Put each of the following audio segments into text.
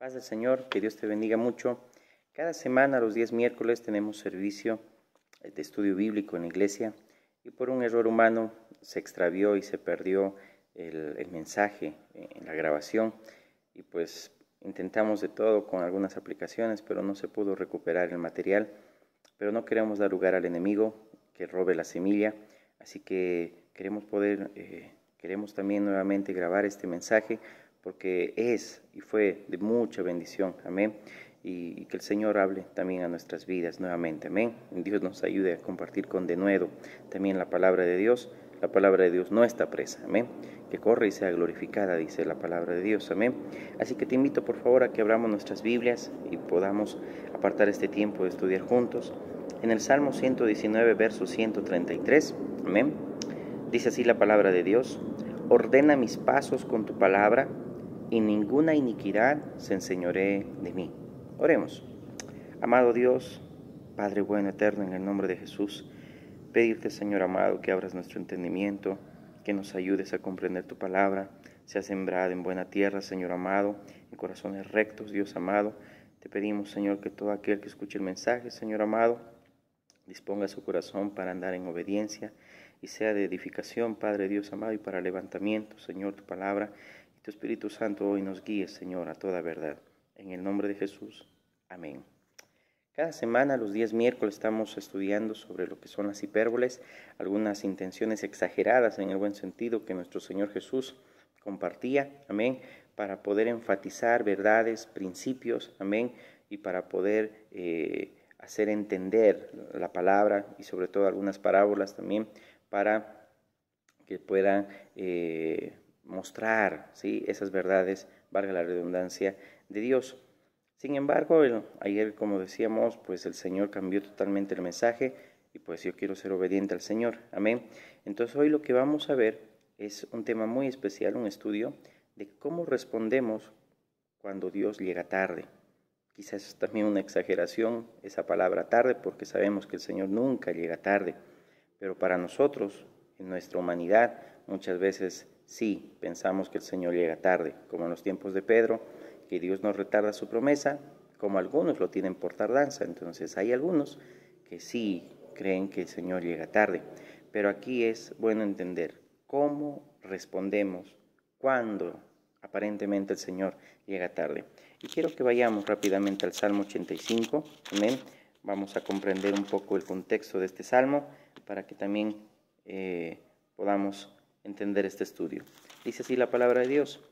Paz del Señor, que Dios te bendiga mucho. Cada semana, los días miércoles, tenemos servicio de estudio bíblico en la iglesia y por un error humano se extravió y se perdió el mensaje en la grabación y pues intentamos de todo con algunas aplicaciones, pero no se pudo recuperar el material. Pero no queremos dar lugar al enemigo que robe la semilla, así que queremos también nuevamente grabar este mensaje porque es y fue de mucha bendición, amén, y que el Señor hable también a nuestras vidas nuevamente, amén. Dios nos ayude a compartir con denuedo también la palabra de Dios. La palabra de Dios no está presa, amén, que corre y sea glorificada, dice la palabra de Dios, amén. Así que te invito por favor a que abramos nuestras Biblias y podamos apartar este tiempo de estudiar juntos. En el Salmo 119, verso 133, amén, dice así la palabra de Dios: ordena mis pasos con tu palabra, y ninguna iniquidad se enseñoree de mí. Oremos. Amado Dios, Padre bueno, eterno, en el nombre de Jesús, pedirte, Señor amado, que abras nuestro entendimiento, que nos ayudes a comprender tu palabra, sea sembrada en buena tierra, Señor amado, en corazones rectos, Dios amado. Te pedimos, Señor, que todo aquel que escuche el mensaje, Señor amado, disponga su corazón para andar en obediencia y sea de edificación, Padre Dios amado, y para levantamiento, Señor, tu palabra y tu Espíritu Santo hoy nos guíe, Señor, a toda verdad. En el nombre de Jesús. Amén. Cada semana, los días miércoles, estamos estudiando sobre lo que son las hipérboles, algunas intenciones exageradas en el buen sentido que nuestro Señor Jesús compartía, amén, para poder enfatizar verdades, principios, amén, y para poder hacer entender la palabra y sobre todo algunas parábolas también para que puedan mostrar, ¿sí?, esas verdades, valga la redundancia, de Dios. Sin embargo, ayer, como decíamos, pues el Señor cambió totalmente el mensaje y pues yo quiero ser obediente al Señor, amén. Entonces hoy lo que vamos a ver es un tema muy especial, un estudio de cómo respondemos cuando Dios llega tarde. Quizás es también una exageración esa palabra tarde, porque sabemos que el Señor nunca llega tarde, pero para nosotros, en nuestra humanidad, muchas veces sí pensamos que el Señor llega tarde, como en los tiempos de Pedro, que Dios no retarda su promesa, como algunos lo tienen por tardanza. Entonces hay algunos que sí creen que el Señor llega tarde, pero aquí es bueno entender cómo respondemos cuando aparentemente el Señor llega tarde. Y quiero que vayamos rápidamente al Salmo 85, amén. Vamos a comprender un poco el contexto de este Salmo para que también podamos entender este estudio. Dice así la palabra de Dios: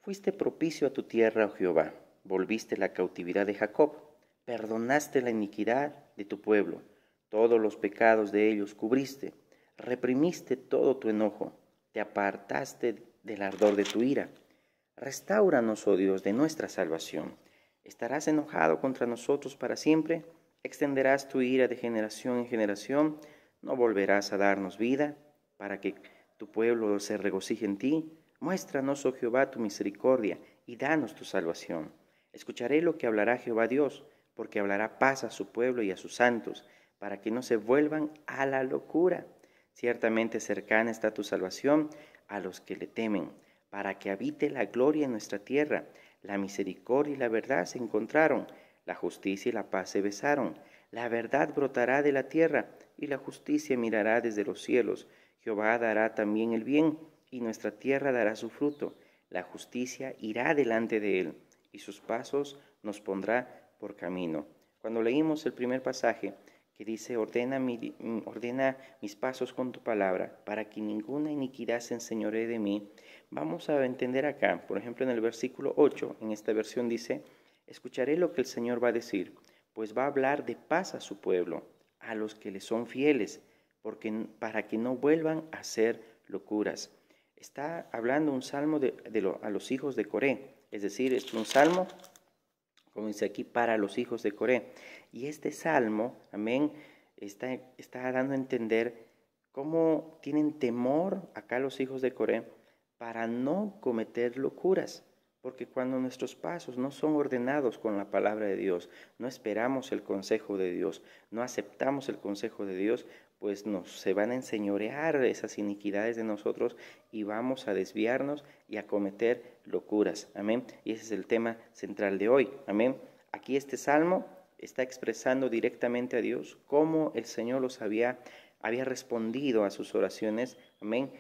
fuiste propicio a tu tierra, oh Jehová, volviste la cautividad de Jacob, perdonaste la iniquidad de tu pueblo, todos los pecados de ellos cubriste, reprimiste todo tu enojo, te apartaste del ardor de tu ira. Restáuranos, oh Dios, de nuestra salvación. ¿Estarás enojado contra nosotros para siempre? ¿Extenderás tu ira de generación en generación? ¿No volverás a darnos vida para que tu pueblo se regocije en ti? Muéstranos, oh Jehová, tu misericordia y danos tu salvación. Escucharé lo que hablará Jehová Dios, porque hablará paz a su pueblo y a sus santos, para que no se vuelvan a la locura. Ciertamente cercana está tu salvación a los que le temen, para que habite la gloria en nuestra tierra. La misericordia y la verdad se encontraron, la justicia y la paz se besaron. La verdad brotará de la tierra, y la justicia mirará desde los cielos. Jehová dará también el bien, y nuestra tierra dará su fruto. La justicia irá delante de él, y sus pasos nos pondrá por camino. Cuando leímos el primer pasaje, que dice: ordena mis pasos con tu palabra, para que ninguna iniquidad se enseñoree de mí, vamos a entender acá, por ejemplo en el versículo 8, en esta versión dice: escucharé lo que el Señor va a decir, pues va a hablar de paz a su pueblo, a los que le son fieles, para que no vuelvan a hacer locuras. Está hablando un salmo a los hijos de Coré, es decir, es un salmo, como dice aquí, para los hijos de Coré. Y este salmo, amén, está dando a entender cómo tienen temor acá los hijos de Coré para no cometer locuras. Porque cuando nuestros pasos no son ordenados con la palabra de Dios, no esperamos el consejo de Dios, no aceptamos el consejo de Dios, pues se van a enseñorear esas iniquidades de nosotros y vamos a desviarnos y a cometer locuras. Amén. Y ese es el tema central de hoy. Amén. Aquí este salmo está expresando directamente a Dios cómo el Señor había respondido a sus oraciones. Amén.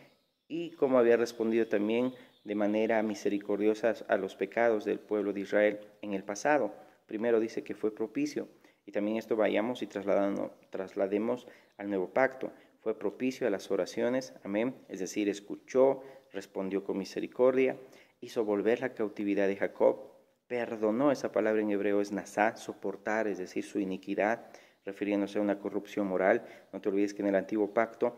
Y cómo había respondido también de manera misericordiosa a los pecados del pueblo de Israel en el pasado. Primero dice que fue propicio. Y también esto vayamos y traslademos al nuevo pacto. Fue propicio a las oraciones, amén, es decir, escuchó, respondió con misericordia, hizo volver la cautividad de Jacob, perdonó, esa palabra en hebreo es nasá, soportar, es decir, su iniquidad, refiriéndose a una corrupción moral. No te olvides que en el antiguo pacto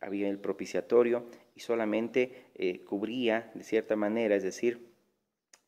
había el propiciatorio y solamente cubría de cierta manera, es decir,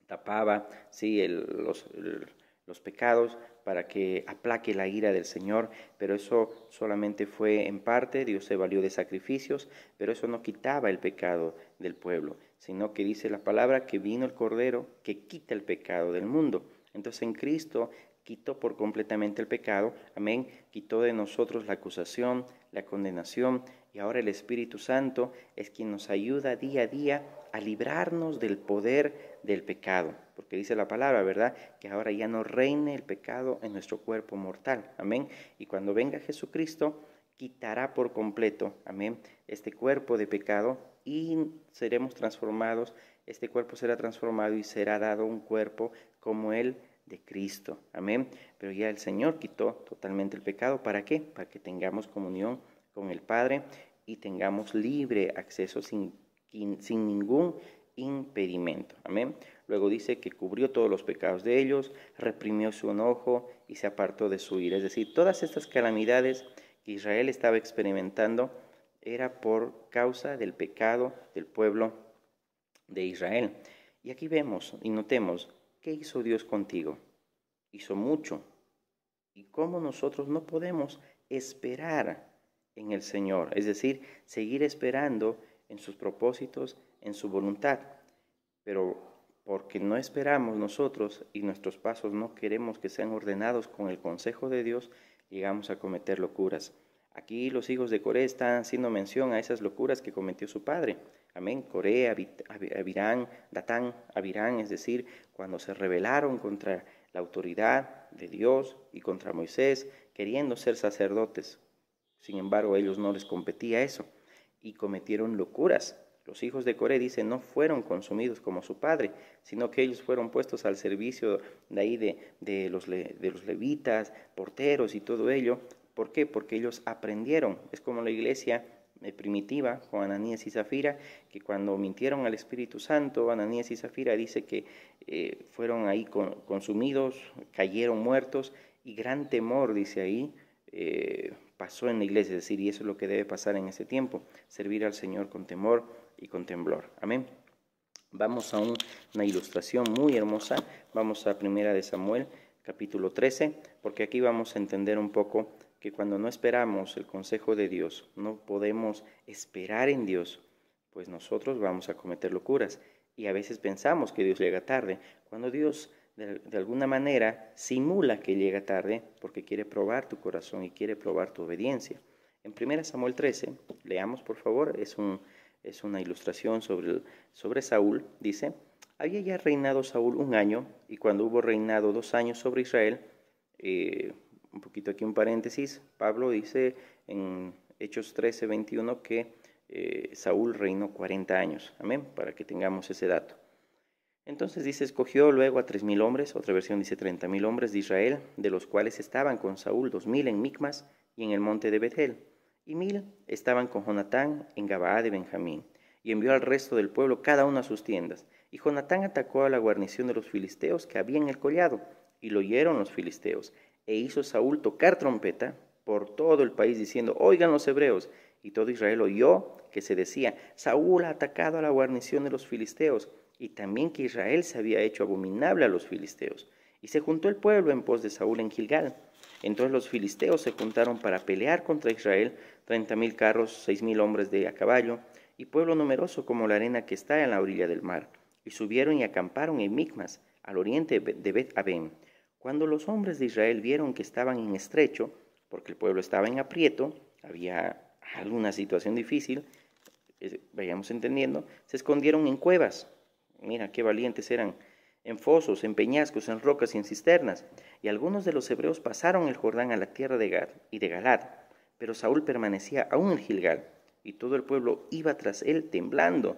tapaba ¿sí? los pecados para que aplaque la ira del Señor, pero eso solamente fue en parte. Dios se valió de sacrificios, pero eso no quitaba el pecado del pueblo, sino que dice la palabra que vino el Cordero que quita el pecado del mundo. Entonces en Cristo quitó por completamente el pecado, amén, quitó de nosotros la acusación, la condenación, y ahora el Espíritu Santo es quien nos ayuda día a día a librarnos del poder del pecado, porque dice la palabra, ¿verdad?, que ahora ya no reine el pecado en nuestro cuerpo mortal, amén, y cuando venga Jesucristo, quitará por completo, amén, este cuerpo de pecado y seremos transformados, este cuerpo será transformado y será dado un cuerpo como el de Cristo, amén, pero ya el Señor quitó totalmente el pecado, ¿para qué? Para que tengamos comunión con el Padre y tengamos libre acceso sin ningún impedimento, amén. Luego dice que cubrió todos los pecados de ellos, reprimió su enojo y se apartó de su ira, es decir, todas estas calamidades que Israel estaba experimentando era por causa del pecado del pueblo de Israel. Y aquí vemos y notemos, ¿qué hizo Dios contigo? Hizo mucho. ¿Y cómo nosotros no podemos esperar en el Señor? Es decir, seguir esperando en sus propósitos, en su voluntad. Pero porque no esperamos nosotros y nuestros pasos no queremos que sean ordenados con el consejo de Dios, llegamos a cometer locuras. Aquí los hijos de Coré están haciendo mención a esas locuras que cometió su padre. Amén. Coré, Abirán, Datán, Abirán, es decir, cuando se rebelaron contra la autoridad de Dios y contra Moisés, queriendo ser sacerdotes. Sin embargo, a ellos no les competía eso y cometieron locuras. Los hijos de Coré, dice, no fueron consumidos como su padre, sino que ellos fueron puestos al servicio de ahí de los levitas, porteros y todo ello. ¿Por qué? Porque ellos aprendieron. Es como la iglesia primitiva con Ananías y Zafira, que cuando mintieron al Espíritu Santo, Ananías y Zafira dice que fueron ahí consumidos, cayeron muertos y gran temor, dice ahí, pasó en la iglesia, es decir, y eso es lo que debe pasar en ese tiempo, servir al Señor con temor y con temblor. Amén. Vamos a una ilustración muy hermosa, vamos a 1 de Samuel, capítulo 13, porque aquí vamos a entender un poco que cuando no esperamos el consejo de Dios, no podemos esperar en Dios, pues nosotros vamos a cometer locuras. Y a veces pensamos que Dios llega tarde, cuando Dios de alguna manera simula que llega tarde porque quiere probar tu corazón y quiere probar tu obediencia. En 1 Samuel 13, leamos por favor, es una ilustración sobre Saúl, dice, había ya reinado Saúl 1 año, y cuando hubo reinado 2 años sobre Israel, un poquito aquí un paréntesis, Pablo dice en Hechos 13, 21 que Saúl reinó 40 años, amén, para que tengamos ese dato. Entonces dice, escogió luego a 3,000 hombres, otra versión dice 30,000 hombres de Israel, de los cuales estaban con Saúl 2,000 en Micmas y en el monte de Betel, y 1,000 estaban con Jonatán en Gabaa de Benjamín, y envió al resto del pueblo cada uno a sus tiendas. Y Jonatán atacó a la guarnición de los filisteos que había en el collado, y lo oyeron los filisteos, e hizo Saúl tocar trompeta por todo el país, diciendo, oigan los hebreos. Y todo Israel oyó que se decía, Saúl ha atacado a la guarnición de los filisteos, y también que Israel se había hecho abominable a los filisteos. Y se juntó el pueblo en pos de Saúl en Gilgal. Entonces los filisteos se juntaron para pelear contra Israel, 30,000 carros, 6,000 hombres de a caballo, y pueblo numeroso como la arena que está en la orilla del mar. Y subieron y acamparon en Micmas, al oriente de Bet-Aben. Cuando los hombres de Israel vieron que estaban en estrecho, porque el pueblo estaba en aprieto, había alguna situación difícil, vayamos entendiendo, se escondieron en cuevas. Mira qué valientes eran, en fosos, en peñascos, en rocas y en cisternas. Y algunos de los hebreos pasaron el Jordán a la tierra de Gad y de Galad, pero Saúl permanecía aún en Gilgal, y todo el pueblo iba tras él temblando.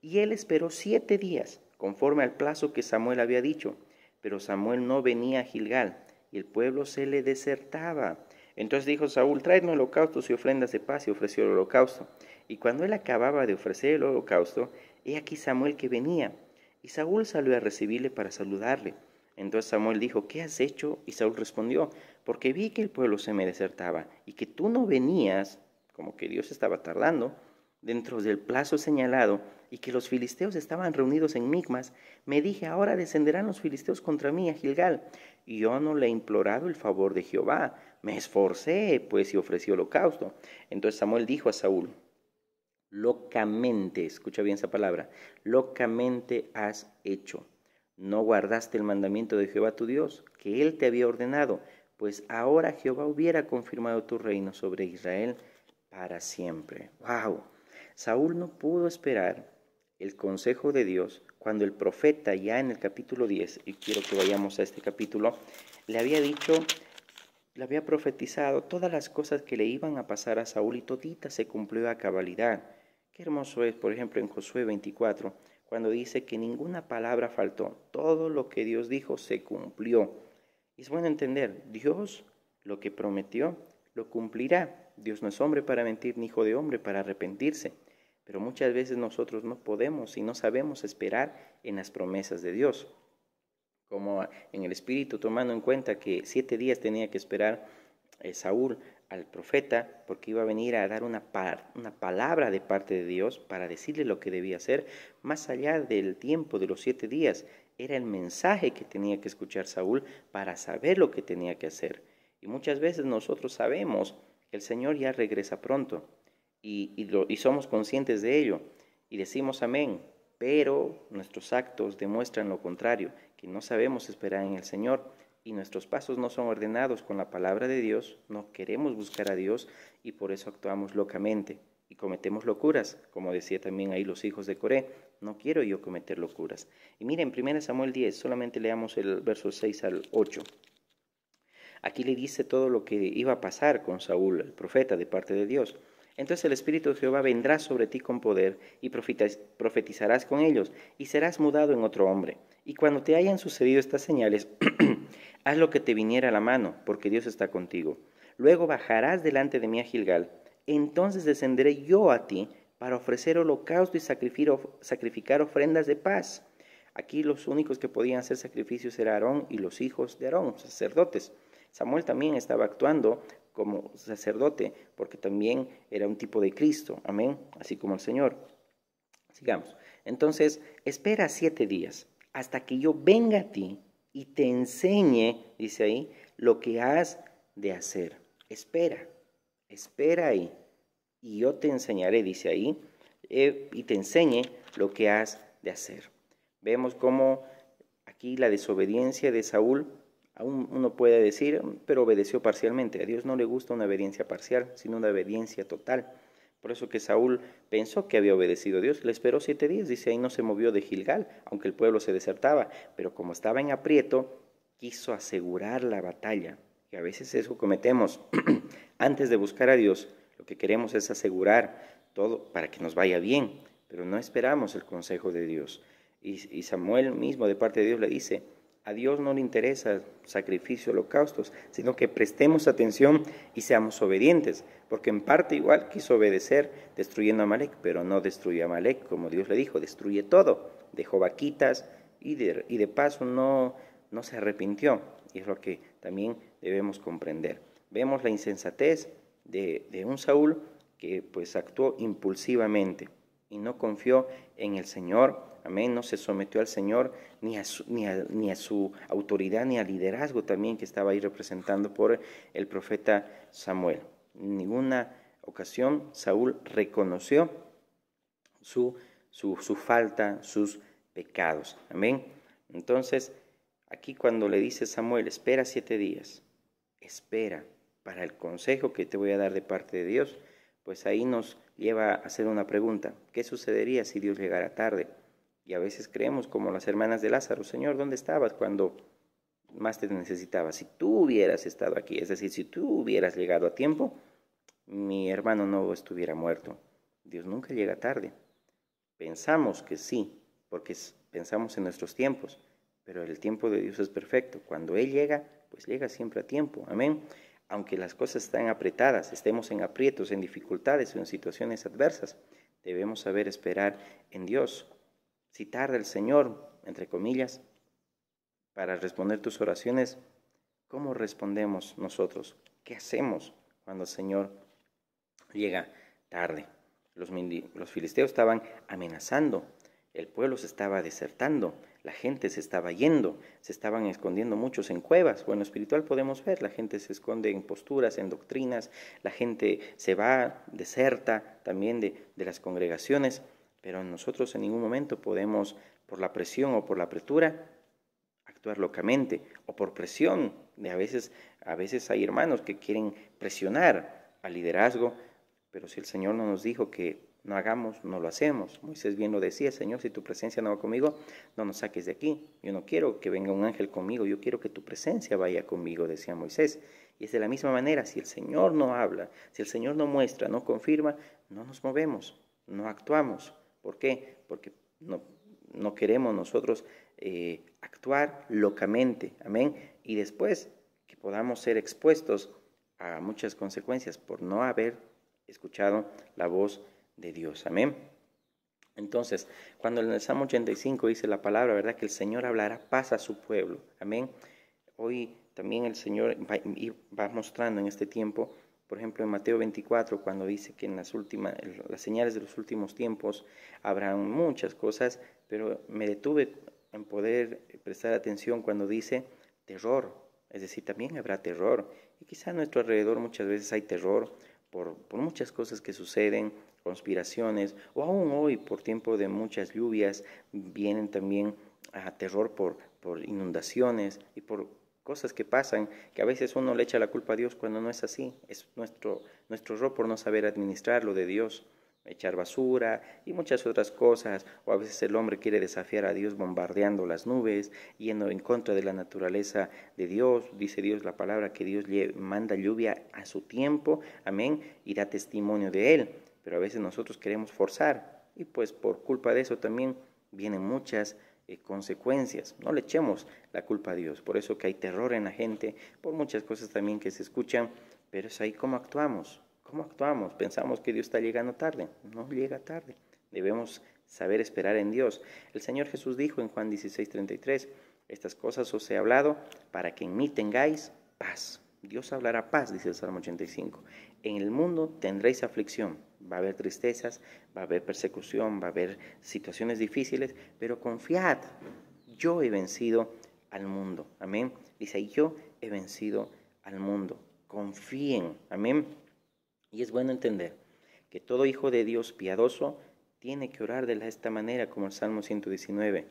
Y él esperó 7 días, conforme al plazo que Samuel había dicho, pero Samuel no venía a Gilgal, y el pueblo se le desertaba. Entonces dijo Saúl, traedme holocaustos y ofrendas de paz, y ofreció el holocausto. Y cuando él acababa de ofrecer el holocausto, he aquí Samuel que venía, y Saúl salió a recibirle para saludarle. Entonces Samuel dijo, ¿qué has hecho? Y Saúl respondió, porque vi que el pueblo se me desertaba, y que tú no venías, como que Dios estaba tardando, dentro del plazo señalado, y que los filisteos estaban reunidos en Micmas, me dije, ahora descenderán los filisteos contra mí a Gilgal. Y yo no le he implorado el favor de Jehová, me esforcé, pues, y ofrecí holocausto. Entonces Samuel dijo a Saúl, locamente, escucha bien esa palabra, locamente has hecho. No guardaste el mandamiento de Jehová tu Dios, que él te había ordenado, pues ahora Jehová hubiera confirmado tu reino sobre Israel para siempre. ¡Wow! Saúl no pudo esperar el consejo de Dios cuando el profeta ya en el capítulo 10, y quiero que vayamos a este capítulo, le había dicho, le había profetizado todas las cosas que le iban a pasar a Saúl y todita se cumplió a cabalidad. Qué hermoso es, por ejemplo, en Josué 24, cuando dice que ninguna palabra faltó, todo lo que Dios dijo se cumplió. Y es bueno entender, Dios lo que prometió lo cumplirá. Dios no es hombre para mentir, ni hijo de hombre para arrepentirse. Pero muchas veces nosotros no podemos y no sabemos esperar en las promesas de Dios. Como en el Espíritu, tomando en cuenta que 7 días tenía que esperar Saúl al profeta, porque iba a venir a dar una palabra de parte de Dios para decirle lo que debía hacer, más allá del tiempo de los 7 días, era el mensaje que tenía que escuchar Saúl para saber lo que tenía que hacer. Y muchas veces nosotros sabemos que el Señor ya regresa pronto y somos conscientes de ello y decimos amén, pero nuestros actos demuestran lo contrario, que no sabemos esperar en el Señor y nuestros pasos no son ordenados con la palabra de Dios, no queremos buscar a Dios y por eso actuamos locamente y cometemos locuras, como decía también ahí los hijos de Coré, no quiero yo cometer locuras. Y miren, 1 Samuel 10, solamente leamos el verso 6 al 8. Aquí le dice todo lo que iba a pasar con Saúl, el profeta de parte de Dios. Entonces el Espíritu de Jehová vendrá sobre ti con poder y profetizarás con ellos y serás mudado en otro hombre. Y cuando te hayan sucedido estas señales, haz lo que te viniera a la mano, porque Dios está contigo. Luego bajarás delante de mí a Gilgal. Entonces descenderé yo a ti para ofrecer holocausto y sacrificar ofrendas de paz. Aquí los únicos que podían hacer sacrificios eran Aarón y los hijos de Aarón, sacerdotes. Samuel también estaba actuando como sacerdote, porque también era un tipo de Cristo, amén, así como el Señor. Sigamos. Entonces, espera 7 días hasta que yo venga a ti y te enseñe, dice ahí, lo que has de hacer. Espera ahí, y yo te enseñaré, dice ahí, y te enseñe lo que has de hacer. Vemos cómo aquí la desobediencia de Saúl, aún uno puede decir, pero obedeció parcialmente. A Dios no le gusta una obediencia parcial, sino una obediencia total. Por eso que Saúl pensó que había obedecido a Dios. Le esperó 7 días, dice ahí, no se movió de Gilgal, aunque el pueblo se desertaba. Pero como estaba en aprieto, quiso asegurar la batalla. Y a veces eso cometemos. Antes de buscar a Dios, lo que queremos es asegurar todo para que nos vaya bien, pero no esperamos el consejo de Dios. Y Samuel mismo, de parte de Dios, le dice, a Dios no le interesa sacrificio, holocaustos, sino que prestemos atención y seamos obedientes, porque en parte igual quiso obedecer destruyendo a Amalek, pero no destruyó a Amalek, como Dios le dijo, destruye todo, dejó vaquitas y de paso no se arrepintió, y es lo que también debemos comprender. Vemos la insensatez de un Saúl que pues actuó impulsivamente y no confió en el Señor, amén, no se sometió al Señor ni a su autoridad ni al liderazgo también que estaba ahí representando por el profeta Samuel. En ninguna ocasión Saúl reconoció su falta, sus pecados, amén. Entonces, aquí cuando le dice Samuel, espera 7 días, espera, para el consejo que te voy a dar de parte de Dios, pues ahí nos lleva a hacer una pregunta. ¿Qué sucedería si Dios llegara tarde? Y a veces creemos como las hermanas de Lázaro: Señor, ¿dónde estabas cuando más te necesitaba? Si tú hubieras estado aquí, es decir, si tú hubieras llegado a tiempo, mi hermano no estuviera muerto. Dios nunca llega tarde. Pensamos que sí, porque pensamos en nuestros tiempos, pero el tiempo de Dios es perfecto. Cuando Él llega, pues llega siempre a tiempo. Amén. Aunque las cosas están apretadas, estemos en aprietos, en dificultades o en situaciones adversas, debemos saber esperar en Dios. Si tarda el Señor, entre comillas, para responder tus oraciones, ¿cómo respondemos nosotros? ¿Qué hacemos cuando el Señor llega tarde? Los filisteos estaban amenazando, el pueblo se estaba desertando, la gente se estaba yendo, se estaban escondiendo muchos en cuevas. Bueno, espiritual podemos ver, la gente se esconde en posturas, en doctrinas, la gente se va, deserta también de las congregaciones, pero nosotros en ningún momento podemos, por la presión o por la apretura, actuar locamente, o por presión. A veces hay hermanos que quieren presionar al liderazgo, pero si el Señor no nos dijo que no hagamos, no lo hacemos. Moisés bien lo decía: Señor, si tu presencia no va conmigo, no nos saques de aquí. Yo no quiero que venga un ángel conmigo, yo quiero que tu presencia vaya conmigo, decía Moisés. Y es de la misma manera: si el Señor no habla, si el Señor no muestra, no confirma, no nos movemos, no actuamos. ¿Por qué? Porque no queremos nosotros actuar locamente, amén, y después que podamos ser expuestos a muchas consecuencias por no haber escuchado la voz de Dios, amén. Entonces, cuando en el Salmo 85 dice la palabra, ¿verdad?, que el Señor hablará paz a su pueblo, amén. Hoy también el Señor va mostrando en este tiempo, por ejemplo, en Mateo 24, cuando dice que en las señales de los últimos tiempos habrán muchas cosas, pero me detuve en poder prestar atención cuando dice terror, es decir, también habrá terror. Y quizá a nuestro alrededor muchas veces hay terror por muchas cosas que suceden, conspiraciones, o aún hoy por tiempo de muchas lluvias vienen también a terror por inundaciones y por cosas que pasan, que a veces uno le echa la culpa a Dios cuando no es así. Es nuestro error por no saber administrar lo de Dios, echar basura y muchas otras cosas. O a veces el hombre quiere desafiar a Dios bombardeando las nubes, yendo en contra de la naturaleza de Dios. Dice Dios, la palabra, que Dios manda lluvia a su tiempo, amén, y da testimonio de Él. Pero a veces nosotros queremos forzar, y pues por culpa de eso también vienen muchas consecuencias. No le echemos la culpa a Dios. Por eso que hay terror en la gente, por muchas cosas también que se escuchan, pero es ahí cómo actuamos. ¿Cómo actuamos? Pensamos que Dios está llegando tarde. No llega tarde. Debemos saber esperar en Dios. El Señor Jesús dijo en Juan 16:33, estas cosas os he hablado para que en mí tengáis paz. Dios hablará paz, dice el Salmo 85. En el mundo tendréis aflicción, va a haber tristezas, va a haber persecución, va a haber situaciones difíciles, pero confiad, yo he vencido al mundo, amén. Dice, yo he vencido al mundo, confíen, amén. Y es bueno entender que todo hijo de Dios piadoso tiene que orar de esta manera, como el Salmo 119.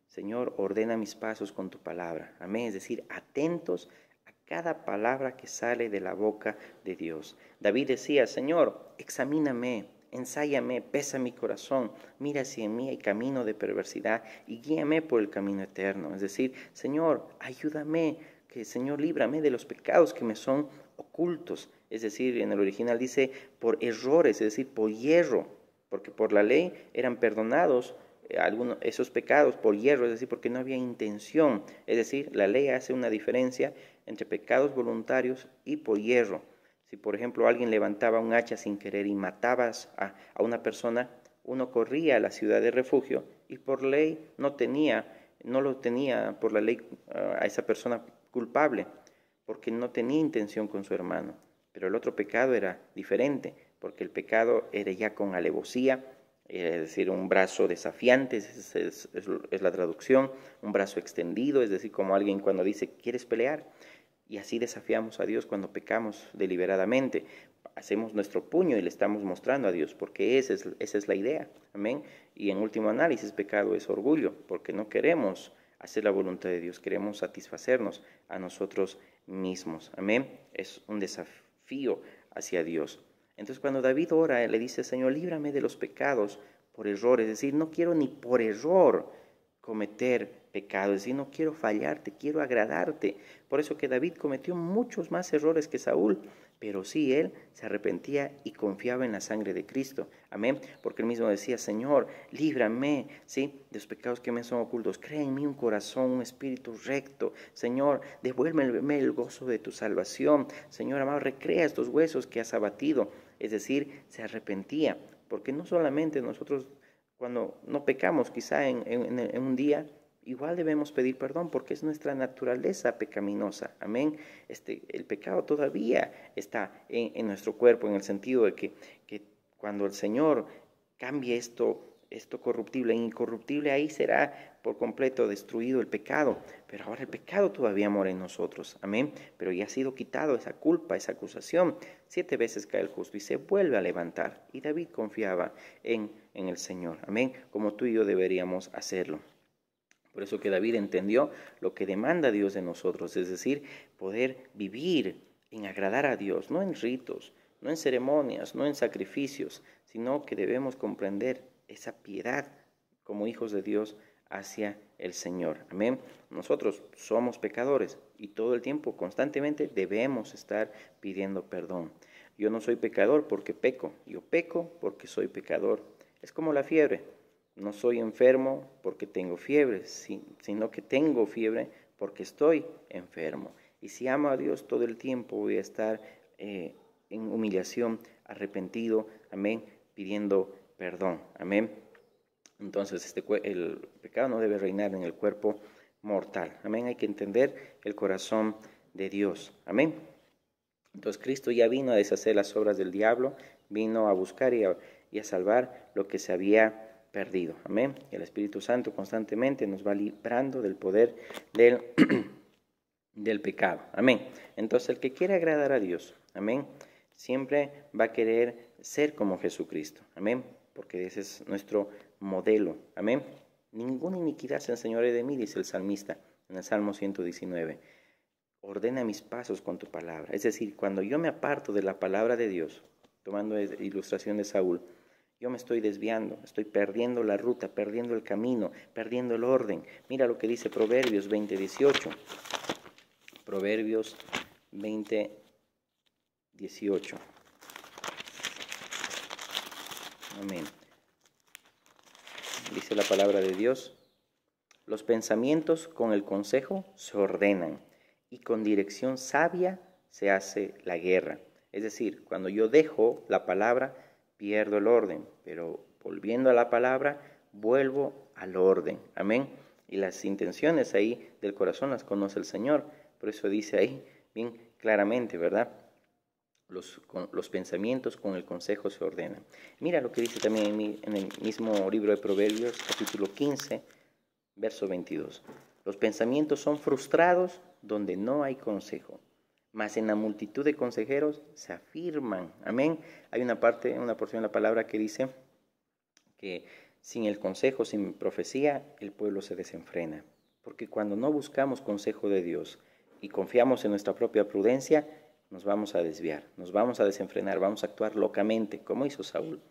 Señor, ordena mis pasos con tu palabra, amén. Es decir, atentos a cada palabra que sale de la boca de Dios. David decía, Señor, examíname, ensáyame, pesa mi corazón, mira si en mí hay camino de perversidad y guíame por el camino eterno. Es decir, Señor, ayúdame, que Señor, líbrame de los pecados que me son ocultos. Es decir, en el original dice por errores, es decir, por hierro, porque por la ley eran perdonados algunos esos pecados por hierro, es decir, porque no había intención. Es decir, la ley hace una diferencia entre pecados voluntarios y por hierro. Si, por ejemplo, alguien levantaba un hacha sin querer y matabas a una persona, uno corría a la ciudad de refugio y por ley no lo tenía por la ley a esa persona culpable, porque no tenía intención con su hermano. Pero el otro pecado era diferente, porque el pecado era ya con alevosía, es decir, un brazo desafiante, es la traducción, un brazo extendido, es decir, como alguien cuando dice, ¿quieres pelear? Y así desafiamos a Dios cuando pecamos deliberadamente. Hacemos nuestro puño y le estamos mostrando a Dios, porque esa es la idea, amén. Y en último análisis, pecado es orgullo, porque no queremos hacer la voluntad de Dios, queremos satisfacernos a nosotros mismos. Amén. Es un desafío hacia Dios. Entonces cuando David ora, le dice, Señor, líbrame de los pecados por error, es decir, no quiero ni por error cometer pecado, es decir, no quiero fallarte, quiero agradarte. Por eso que David cometió muchos más errores que Saúl, pero sí él se arrepentía y confiaba en la sangre de Cristo. Amén. Porque él mismo decía, Señor, líbrame, ¿sí?, de los pecados que me son ocultos. Crea en mí un corazón, un espíritu recto. Señor, devuélveme el gozo de tu salvación. Señor amado, recrea estos huesos que has abatido. Es decir, se arrepentía. Porque no solamente nosotros, cuando no pecamos, quizá en un día, igual debemos pedir perdón porque es nuestra naturaleza pecaminosa. Amén. El pecado todavía está en nuestro cuerpo, en el sentido de que cuando el Señor cambie esto corruptible en incorruptible, ahí será por completo destruido el pecado. Pero ahora el pecado todavía mora en nosotros. Amén. Pero ya ha sido quitado esa culpa, esa acusación. 7 veces cae el justo y se vuelve a levantar. Y David confiaba en el Señor. Amén. Como tú y yo deberíamos hacerlo. Por eso que David entendió lo que demanda Dios de nosotros, es decir, poder vivir en agradar a Dios, no en ritos, no en ceremonias, no en sacrificios, sino que debemos comprender esa piedad como hijos de Dios hacia el Señor. Amén. Nosotros somos pecadores y todo el tiempo, constantemente, debemos estar pidiendo perdón. Yo no soy pecador porque peco, yo peco porque soy pecador. Es como la fiebre. No soy enfermo porque tengo fiebre, sino que tengo fiebre porque estoy enfermo. Y si amo a Dios todo el tiempo, voy a estar en humillación, arrepentido, amén, pidiendo perdón, amén. Entonces el pecado no debe reinar en el cuerpo mortal, amén. Hay que entender el corazón de Dios, amén. Entonces Cristo ya vino a deshacer las obras del diablo, vino a buscar y a salvar lo que se había perdido. Amén. El Espíritu Santo constantemente nos va librando del poder del pecado. Amén. Entonces el que quiere agradar a Dios, amén, siempre va a querer ser como Jesucristo. Amén. Porque ese es nuestro modelo. Amén. Ninguna iniquidad se enseñorea de mí, dice el salmista en el Salmo 119. Ordena mis pasos con tu palabra. Es decir, cuando yo me aparto de la palabra de Dios, tomando ilustración de Saúl, yo me estoy desviando, estoy perdiendo la ruta, perdiendo el camino, perdiendo el orden. Mira lo que dice Proverbios 20:18. Proverbios 20:18. Amén. Dice la palabra de Dios: los pensamientos con el consejo se ordenan y con dirección sabia se hace la guerra. Es decir, cuando yo dejo la palabra, pierdo el orden, pero volviendo a la palabra, vuelvo al orden. Amén. Y las intenciones ahí del corazón las conoce el Señor. Por eso dice ahí bien claramente, ¿verdad? Los pensamientos con el consejo se ordenan. Mira lo que dice también en el mismo libro de Proverbios, capítulo 15, verso 22. Los pensamientos son frustrados donde no hay consejo, mas en la multitud de consejeros se afirman. Amén. Hay una porción de la palabra que dice que sin el consejo, sin profecía, el pueblo se desenfrena. Porque cuando no buscamos consejo de Dios y confiamos en nuestra propia prudencia, nos vamos a desviar, nos vamos a desenfrenar, vamos a actuar locamente, como hizo Saúl.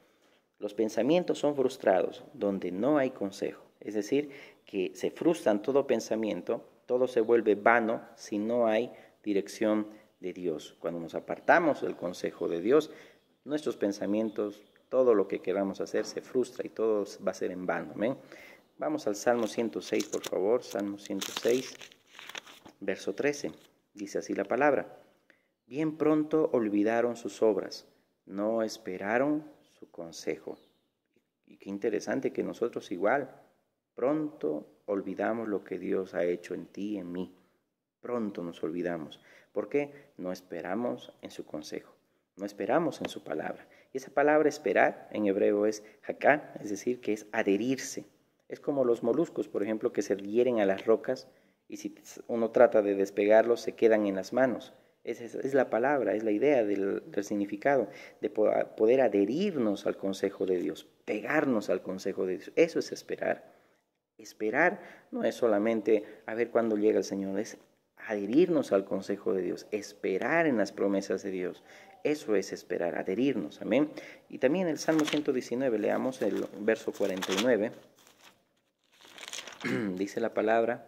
Los pensamientos son frustrados donde no hay consejo. Es decir, que se frustran todo pensamiento, todo se vuelve vano si no hay dirección de Dios. Cuando nos apartamos del consejo de Dios, nuestros pensamientos, todo lo que queramos hacer se frustra y todo va a ser en vano. ¿Amén? Vamos al Salmo 106, por favor. Salmo 106, verso 13. Dice así la palabra: bien pronto olvidaron sus obras, no esperaron su consejo. Y qué interesante que nosotros igual pronto olvidamos lo que Dios ha hecho en ti y en mí. Pronto nos olvidamos. ¿Por qué? No esperamos en su consejo, no esperamos en su palabra. Y esa palabra esperar en hebreo es haká, es decir, que es adherirse. Es como los moluscos, por ejemplo, que se adhieren a las rocas y si uno trata de despegarlos se quedan en las manos. Es la palabra, es la idea del significado, de poder adherirnos al consejo de Dios, pegarnos al consejo de Dios. Eso es esperar. Esperar no es solamente a ver cuándo llega el Señor, es adherirnos al consejo de Dios, esperar en las promesas de Dios. Eso es esperar, adherirnos, amén. Y también el Salmo 119, leamos el verso 49, dice la palabra: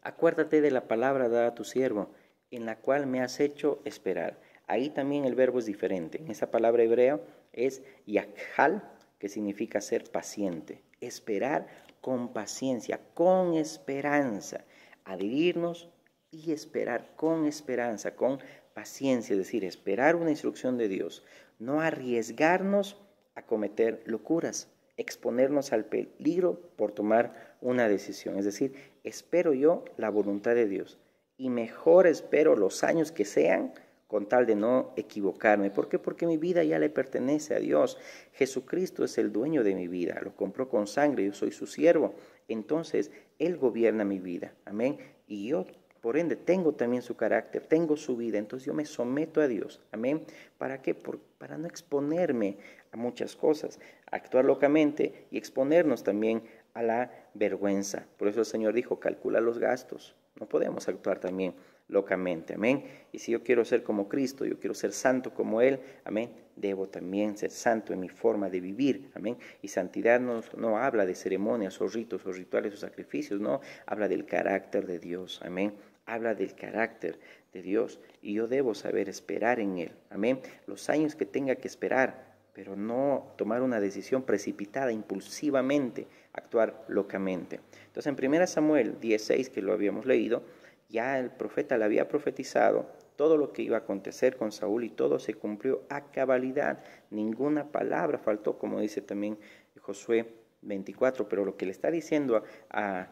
acuérdate de la palabra dada a tu siervo, en la cual me has hecho esperar. Ahí también el verbo es diferente. En esa palabra hebrea es yakhal, que significa ser paciente. Esperar con paciencia, con esperanza. Adherirnos y esperar con esperanza, con paciencia. Es decir, esperar una instrucción de Dios. No arriesgarnos a cometer locuras, exponernos al peligro por tomar una decisión. Es decir, espero yo la voluntad de Dios y mejor espero los años que sean con tal de no equivocarme. ¿Por qué? Porque mi vida ya le pertenece a Dios. Jesucristo es el dueño de mi vida, lo compró con sangre, yo soy su siervo. Entonces, Él gobierna mi vida, amén. Y yo, por ende, tengo también su carácter, tengo su vida, entonces yo me someto a Dios, amén. ¿Para qué? Para no exponerme a muchas cosas, actuar locamente y exponernos también a la vergüenza. Por eso el Señor dijo, calcula los gastos. No podemos actuar también locamente, amén. Y si yo quiero ser como Cristo, yo quiero ser santo como Él, amén, debo también ser santo en mi forma de vivir, amén. Y santidad no habla de ceremonias o ritos o rituales o sacrificios, no, habla del carácter de Dios, amén. Habla del carácter de Dios y yo debo saber esperar en Él, amén. Los años que tenga que esperar, pero no tomar una decisión precipitada, impulsivamente, actuar locamente. Entonces en 1 Samuel 16, que lo habíamos leído, ya el profeta le había profetizado todo lo que iba a acontecer con Saúl y todo se cumplió a cabalidad. Ninguna palabra faltó, como dice también Josué 24, pero lo que le está diciendo a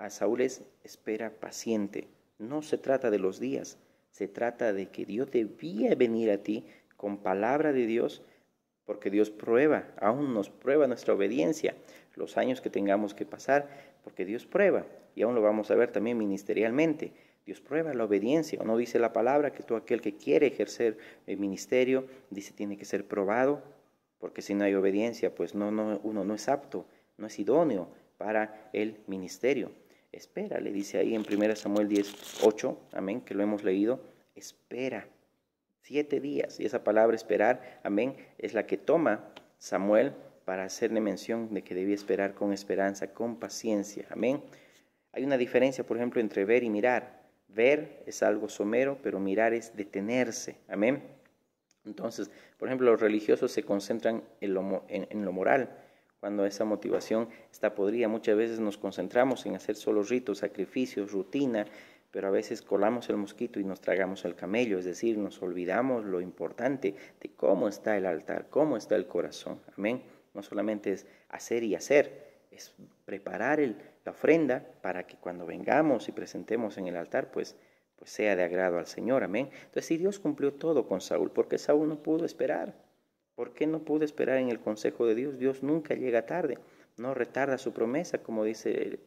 Saúl es: espera paciente. No se trata de los días, se trata de que Dios debía venir a ti con palabra de Dios, porque Dios prueba, aún nos prueba nuestra obediencia, los años que tengamos que pasar, porque Dios prueba, y aún lo vamos a ver también ministerialmente. Dios prueba la obediencia, o no dice la palabra que todo aquel que quiere ejercer el ministerio, dice, tiene que ser probado, porque si no hay obediencia, pues uno no es apto, no es idóneo para el ministerio. Espera, le dice ahí en 1 Samuel 10:8, amén, que lo hemos leído, espera 7 días. Y esa palabra esperar, amén, es la que toma Samuel para hacerle mención de que debía esperar con esperanza, con paciencia, amén. Hay una diferencia, por ejemplo, entre ver y mirar. Ver es algo somero, pero mirar es detenerse, amén. Entonces, por ejemplo, los religiosos se concentran en lo moral. Cuando esa motivación está podrida, muchas veces nos concentramos en hacer solo ritos, sacrificios, rutina, pero a veces colamos el mosquito y nos tragamos el camello, es decir, nos olvidamos lo importante de cómo está el altar, cómo está el corazón, amén. No solamente es hacer y hacer, es preparar la ofrenda para que cuando vengamos y presentemos en el altar, pues sea de agrado al Señor, amén. Entonces, si Dios cumplió todo con Saúl, ¿por qué Saúl no pudo esperar? ¿Por qué no pudo esperar en el consejo de Dios? Dios nunca llega tarde, no retarda su promesa, como dice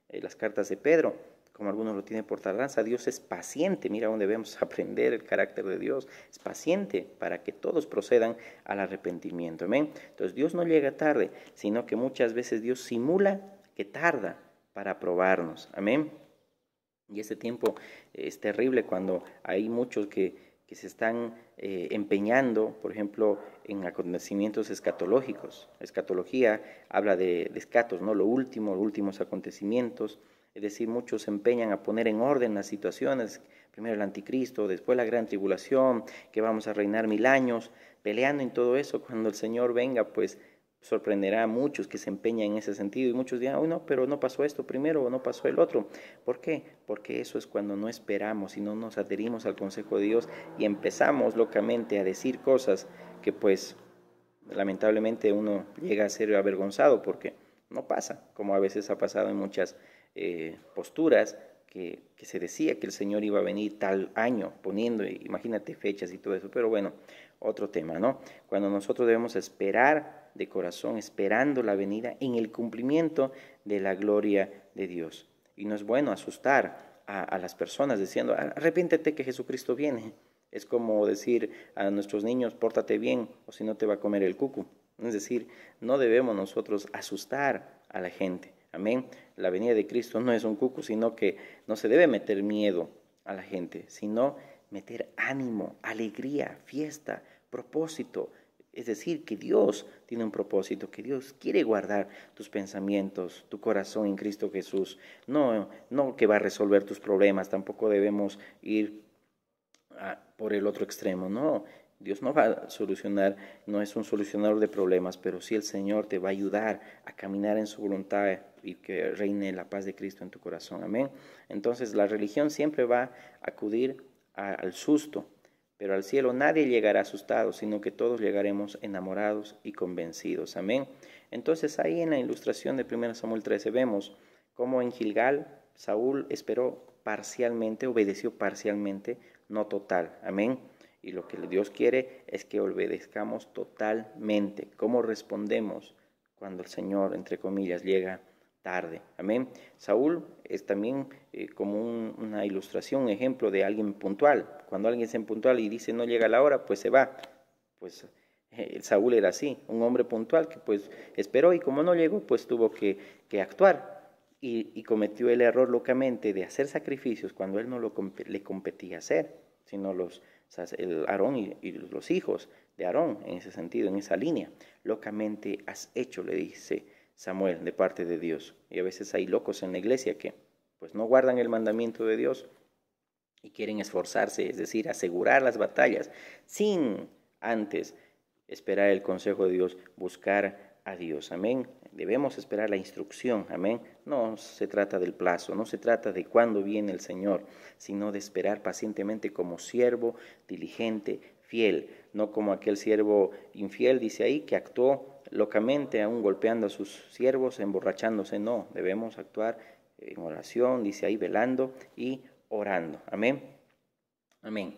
las cartas de Pedro, como algunos lo tienen por tardanza. Dios es paciente, mira dónde debemos aprender el carácter de Dios, es paciente para que todos procedan al arrepentimiento, amén. Entonces Dios no llega tarde, sino que muchas veces Dios simula que tarda para probarnos, amén. Y ese tiempo es terrible cuando hay muchos que se están empeñando, por ejemplo, en acontecimientos escatológicos. Escatología habla de escatos, ¿no? Lo último, los últimos acontecimientos. Es decir, muchos se empeñan a poner en orden las situaciones, primero el anticristo, después la gran tribulación, que vamos a reinar 1000 años, peleando en todo eso. Cuando el Señor venga, pues sorprenderá a muchos que se empeñan en ese sentido y muchos dirán, no, pero no pasó esto primero o no pasó el otro. ¿Por qué? Porque eso es cuando no esperamos y no nos adherimos al consejo de Dios y empezamos locamente a decir cosas que pues lamentablemente uno llega a ser avergonzado porque no pasa, como a veces ha pasado en muchas posturas que se decía que el Señor iba a venir tal año, poniendo, imagínate, fechas y todo eso, pero bueno, otro tema, ¿no? Cuando nosotros debemos esperar de corazón, esperando la venida en el cumplimiento de la gloria de Dios. Y no es bueno asustar a las personas diciendo, arrepiéntete que Jesucristo viene. Es como decir a nuestros niños, pórtate bien o si no te va a comer el cuco. Es decir, no debemos nosotros asustar a la gente. Amén. La venida de Cristo no es un cuco, sino que no se debe meter miedo a la gente, sino meter ánimo, alegría, fiesta, propósito. Es decir, que Dios tiene un propósito, que Dios quiere guardar tus pensamientos, tu corazón en Cristo Jesús. No que va a resolver tus problemas, tampoco debemos ir por el otro extremo, no. Dios no va a solucionar, no es un solucionador de problemas, pero sí el Señor te va a ayudar a caminar en su voluntad y que reine la paz de Cristo en tu corazón. Amén. Entonces la religión siempre va a acudir al susto, pero al cielo nadie llegará asustado, sino que todos llegaremos enamorados y convencidos. Amén. Entonces ahí en la ilustración de 1 Samuel 13 vemos cómo en Gilgal Saúl esperó parcialmente, obedeció parcialmente, no total. Amén. Y lo que Dios quiere es que obedezcamos totalmente. ¿Cómo respondemos cuando el Señor, entre comillas, llega tarde? Amén. Saúl es también como una ilustración, un ejemplo de alguien puntual. Cuando alguien es puntual y dice no llega a la hora, pues se va. Pues Saúl era así, un hombre puntual que pues esperó y como no llegó, pues tuvo que actuar. Y cometió el error locamente de hacer sacrificios cuando él no le competía hacer, sino el Aarón y los hijos de Aarón, en ese sentido, en esa línea. Locamente has hecho, le dice Samuel, de parte de Dios. Y a veces hay locos en la iglesia que pues no guardan el mandamiento de Dios y quieren esforzarse, es decir, asegurar las batallas, sin antes esperar el consejo de Dios, buscar a Dios. Amén. Debemos esperar la instrucción. Amén. No se trata del plazo, no se trata de cuándo viene el Señor, sino de esperar pacientemente como siervo diligente, fiel, no como aquel siervo infiel, dice ahí, que actuó locamente, aún golpeando a sus siervos, emborrachándose. No, debemos actuar en oración, dice ahí, velando y orando. Amén. Amén.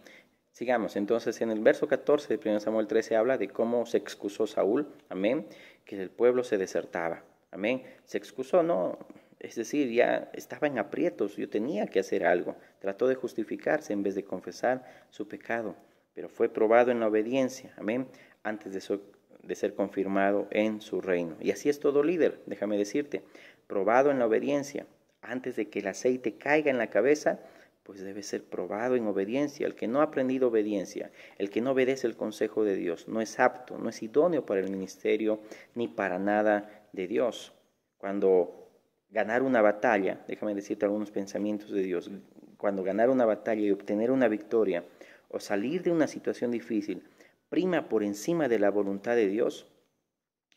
Sigamos, entonces en el verso 14 de 1 Samuel 13 habla de cómo se excusó Saúl, amén, que el pueblo se desertaba, amén, se excusó, no, es decir, ya estaba en aprietos, yo tenía que hacer algo, trató de justificarse en vez de confesar su pecado, pero fue probado en la obediencia, amén, antes de ser confirmado en su reino. Y así es todo líder, déjame decirte, probado en la obediencia, antes de que el aceite caiga en la cabeza, pues debe ser probado en obediencia. El que no ha aprendido obediencia, el que no obedece el consejo de Dios, no es apto, no es idóneo para el ministerio ni para nada de Dios. Cuando ganar una batalla, déjame decirte algunos pensamientos de Dios, cuando ganar una batalla y obtener una victoria o salir de una situación difícil prima por encima de la voluntad de Dios,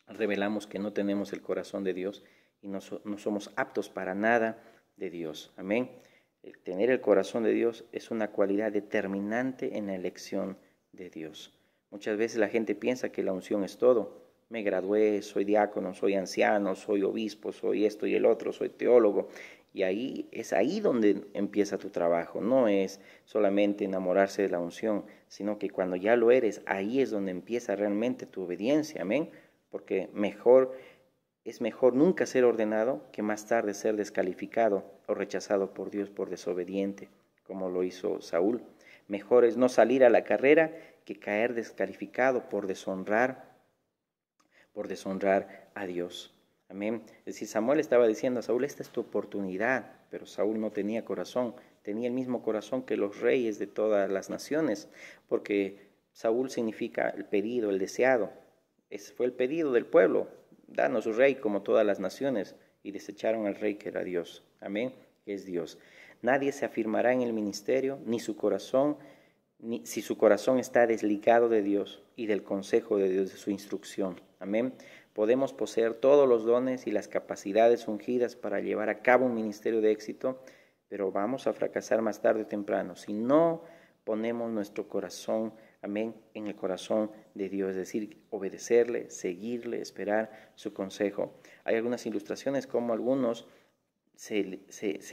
revelamos que no tenemos el corazón de Dios y no somos aptos para nada de Dios. Amén. El tener el corazón de Dios es una cualidad determinante en la elección de Dios. Muchas veces la gente piensa que la unción es todo. Me gradué, soy diácono, soy anciano, soy obispo, soy esto y el otro, soy teólogo. Y ahí es ahí donde empieza tu trabajo. No es solamente enamorarse de la unción, sino que cuando ya lo eres, ahí es donde empieza realmente tu obediencia. Amén. Porque es mejor nunca ser ordenado que más tarde ser descalificado o rechazado por Dios por desobediente, como lo hizo Saúl. Mejor es no salir a la carrera que caer descalificado por deshonrar a Dios. Amén. Es decir, Samuel estaba diciendo a Saúl, esta es tu oportunidad, pero Saúl no tenía corazón, tenía el mismo corazón que los reyes de todas las naciones, porque Saúl significa el pedido, el deseado. Ese fue el pedido del pueblo. Danos un rey como todas las naciones, y desecharon al rey que era Dios. Amén, que es Dios. Nadie se afirmará en el ministerio, ni su corazón, ni si su corazón está desligado de Dios y del consejo de Dios, de su instrucción. Amén. Podemos poseer todos los dones y las capacidades ungidas para llevar a cabo un ministerio de éxito, pero vamos a fracasar más tarde o temprano si no ponemos nuestro corazón, amén, en el corazón de Dios, es decir, obedecerle, seguirle, esperar su consejo. Hay algunas ilustraciones como algunos se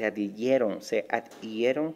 adhirieron,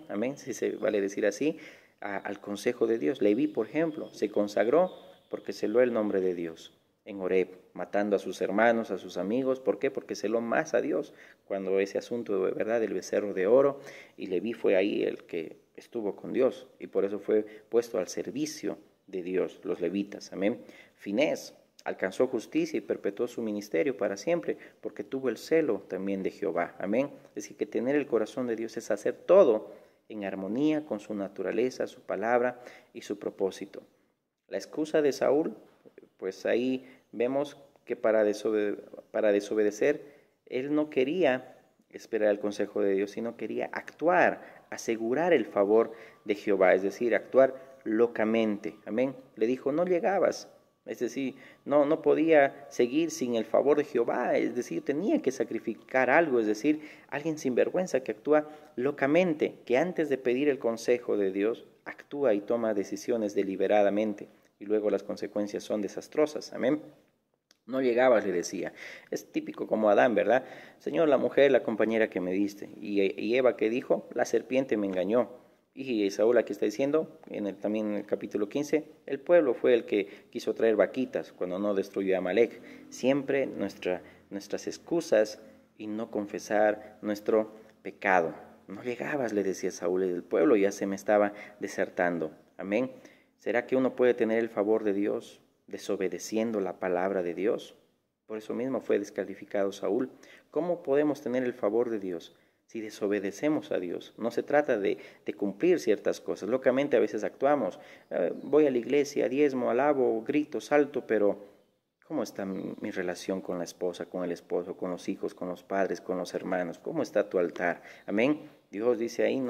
amén, si se vale decir así, al consejo de Dios. Leví, por ejemplo, se consagró porque celó el nombre de Dios en Horeb, matando a sus hermanos, a sus amigos. ¿Por qué? Porque celó más a Dios cuando ese asunto de verdad del becerro de oro, y Leví fue ahí el que estuvo con Dios y por eso fue puesto al servicio de Dios, los levitas. Amén. Finés alcanzó justicia y perpetuó su ministerio para siempre, porque tuvo el celo también de Jehová. Amén. Es decir, que tener el corazón de Dios es hacer todo en armonía con su naturaleza, su palabra y su propósito. La excusa de Saúl, pues ahí vemos que para desobedecer, él no quería esperar el consejo de Dios, sino quería actuar, asegurar el favor de Jehová, es decir, actuar locamente. Amén. Le dijo, no llegabas. Es decir, no podía seguir sin el favor de Jehová, es decir, tenía que sacrificar algo, es decir, alguien sin vergüenza que actúa locamente, que antes de pedir el consejo de Dios, actúa y toma decisiones deliberadamente, y luego las consecuencias son desastrosas. Amén. No llegabas, le decía. Es típico como Adán, ¿verdad? Señor, la mujer, la compañera que me diste. Y Eva, ¿qué dijo? La serpiente me engañó. Y Saúl aquí está diciendo, también en el capítulo 15, el pueblo fue el que quiso traer vaquitas cuando no destruyó a Amalek. Siempre nuestras excusas y no confesar nuestro pecado. No llegabas, le decía Saúl, el pueblo ya se me estaba desertando. Amén. ¿Será que uno puede tener el favor de Dios desobedeciendo la palabra de Dios? Por eso mismo fue descalificado Saúl. ¿Cómo podemos tener el favor de Dios si desobedecemos a Dios? No se trata de cumplir ciertas cosas. Locamente a veces actuamos. Voy a la iglesia, diezmo, alabo, grito, salto, pero ¿cómo está mi relación con la esposa, con el esposo, con los hijos, con los padres, con los hermanos? ¿Cómo está tu altar? Amén. Dios dice ahí,